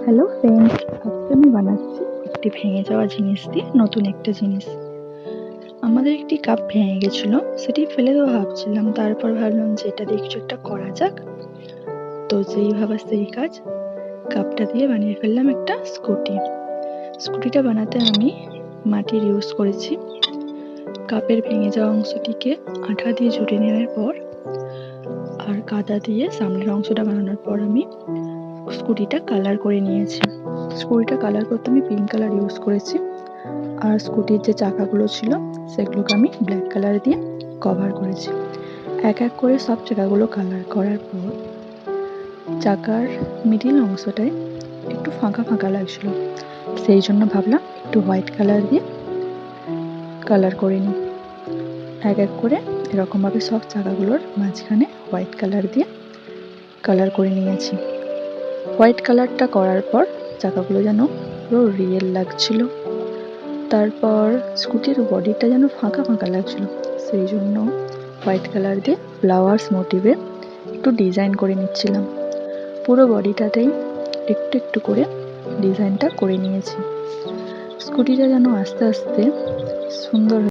Hello friends, আজকে আমি বানাচ্ছি একটি ভেঙে যাওয়া জিনিস দিয়ে নতুন একটা জিনিস। আমাদের একটি কাপ ভেঙে গেছিল, সেটি ফেলে দেবো ভাবছিলাম, তারপর ভাবলাম যে এটা দিয়ে কিছু একটা করা যাক। তো যেই ভাবা সেই কাজ, কাপটা দিয়ে বানিয়ে ফেললাম একটা স্কুটি। স্কুটিটা বানাতে আমি মাটির ইউজ করেছি। কাপের ভেঙে যাওয়া অংশটিকে আঠা দিয়ে জুড়ে নেওয়ার পর আর কাদা দিয়ে সামনের অংশটা বানানোর পর আমি স্কুটিটা কালার করে নিয়েছি। স্কুটিটা কালার করতে আমি পিঙ্ক কালার ইউজ করেছি, আর স্কুটির যে চাকাগুলো ছিল সেগুলোকে আমি ব্ল্যাক কালার দিয়ে কভার করেছি। এক এক করে সব চাকাগুলো কালার করার পর চাকার মিডিল অংশটায় একটু ফাঁকা ফাঁকা লাগছিল, সেই জন্য ভাবলাম একটু হোয়াইট কালার দিয়ে কালার করে নিই। এক এক করে এরকমভাবে সব চাকাগুলোর মাঝখানে হোয়াইট কালার দিয়ে কালার করে নিয়েছি। হোয়াইট কালারটা করার পর চাকাগুলো যেন পুরো রিয়েল লাগছিল। তারপর স্কুটির বডিটা যেন ফাঁকা ফাঁকা লাগছিল, সেই জন্য হোয়াইট কালার দিয়ে ফ্লাওয়ার্স মোটিভে একটু ডিজাইন করে নিচ্ছিলাম। পুরো বডিটাতেই একটু একটু করে ডিজাইনটা করে নিয়েছি। স্কুটিটা যেন আস্তে আস্তে সুন্দর